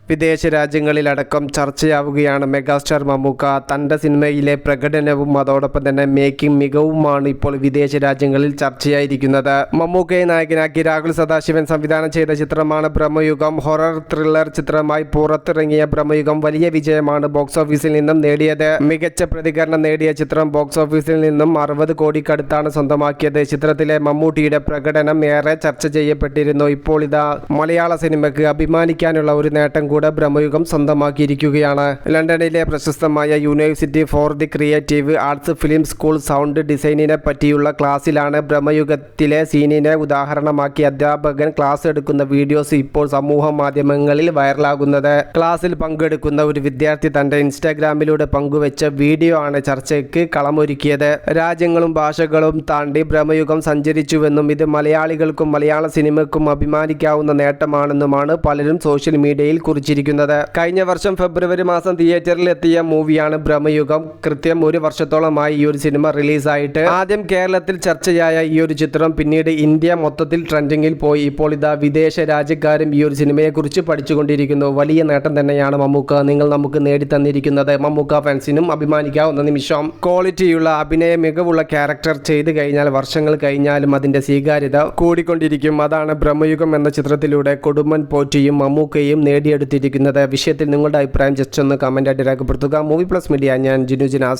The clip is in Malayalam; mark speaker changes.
Speaker 1: വിദേശ രാജ്യങ്ങളിലടക്കം ചർച്ചയാവുകയാണ് മെഗാസ്റ്റാർ മമ്മൂക്ക. തൻ്റെ സിനിമയിലെ പ്രകടനവും അതോടൊപ്പം തന്നെ മേക്കിംഗ് മികവുമാണ് ഇപ്പോൾ വിദേശ രാജ്യങ്ങളിൽ ചർച്ചയായിരിക്കുന്നത്. മമ്മൂക്കയെ നായകനാക്കി രാഹുൽ സദാശിവൻ സംവിധാനം ചെയ്ത ചിത്രമാണ് ബ്രഹ്മയുഗം. ഹൊറർ ത്രില്ലർ ചിത്രമായി പുറത്തിറങ്ങിയ ബ്രഹ്മയുഗം വലിയ വിജയമാണ് ബോക്സ് ഓഫീസിൽ നിന്നും നേടിയത്. മികച്ച പ്രതികരണം നേടിയ ചിത്രം ബോക്സ് ഓഫീസിൽ നിന്നും 60 കോടിക്കടുത്താണ് സ്വന്തമാക്കിയത്. ചിത്രത്തിലെ മമ്മൂട്ടിയുടെ പ്രകടനം ഏറെ ചർച്ച ചെയ്യപ്പെട്ടിരുന്നു. ഇപ്പോൾ ഇതാ മലയാള സിനിമയ്ക്ക് അഭിമാനിക്കാനുള്ള ഒരു നേട്ടം കൂടെ ബ്രഹ്മയുഗം സ്വന്തമാക്കിയിരിക്കുകയാണ്. ലണ്ടനിലെ പ്രശസ്തമായ university for the creative arts film school sound ഡിസൈനിനെ പറ്റിയുള്ള ക്ലാസ്സിലാണ് ബ്രഹ്മയുഗത്തിലെ സീനിനെ ഉദാഹരണമാക്കി അധ്യാപകൻ ക്ലാസ് എടുക്കുന്ന വീഡിയോസ് ഇപ്പോൾ സമൂഹ മാധ്യമങ്ങളിൽ വൈറലാകുന്നത്. ക്ലാസ്സിൽ പങ്കെടുക്കുന്ന ഒരു വിദ്യാർത്ഥി തന്റെ ഇൻസ്റ്റാഗ്രാമിലൂടെ പങ്കുവെച്ച വീഡിയോ ആണ് ചർച്ചയ്ക്ക് കളമൊരുക്കിയത്. രാജ്യങ്ങളും ഭാഷകളും താണ്ടി ബ്രഹ്മയുഗം സഞ്ചരിച്ചുവെന്നും ഇത് മലയാളികൾക്കും മലയാള സിനിമയ്ക്കും അഭിമാനിക്കാവുന്ന നേട്ടമാണെന്നുമാണ് പലരും സോഷ്യൽ മീഡിയയിൽ കുറിച്ചിരിക്കുന്നത്. കഴിഞ്ഞ വർഷം ഫെബ്രുവരി മാസം തിയേറ്ററിൽ എത്തിയ മൂവിയാണ് ബ്രഹ്മയുഗം. കൃത്യം ഒരു വർഷത്തോളമായി ഈ ഒരു സിനിമ റിലീസായിട്ട്. ആദ്യം കേരളത്തിൽ ചർച്ചയായ ഈ ഒരു ചിത്രം പിന്നീട് ഇന്ത്യ മൊത്തത്തിൽ ട്രെൻഡിങ്ങിൽ പോയി. ഇപ്പോൾ ഇതാ വിദേശ രാജ്യക്കാരും ഈ ഒരു സിനിമയെക്കുറിച്ച് പഠിച്ചുകൊണ്ടിരിക്കുന്നു. വലിയ നേട്ടം തന്നെയാണ് മമ്മൂക്ക നിങ്ങൾ നമുക്ക് നേടിത്തന്നിരിക്കുന്നത്. മമ്മൂക്ക ഫാൻസിനും അഭിമാനിക്കാവുന്ന നിമിഷം. ക്വാളിറ്റിയുള്ള അഭിനയ മികവുള്ള ക്യാരക്ടർ ചെയ്തു കഴിഞ്ഞാൽ വർഷങ്ങൾ കഴിഞ്ഞാലും അതിന്റെ സ്വീകാര്യത കൂടിക്കൊണ്ടിരിക്കും. അതാണ് ബ്രഹ്മയുഗം എന്ന ചിത്രത്തിലൂടെ കൊടുമൺ പോറ്റിയും മമ്മൂക്കയും നേടിയെടുത്തിരിക്കുന്നത്. വിഷയത്തിൽ നിങ്ങളുടെ അഭിപ്രായം ജസ്റ്റ് ഒന്ന് കമൻ്റായിട്ട് രേഖപ്പെടുത്തുക. മൂവി പ്ലസ് മീഡിയ, ഞാൻ ജിനു ജിനാസ്.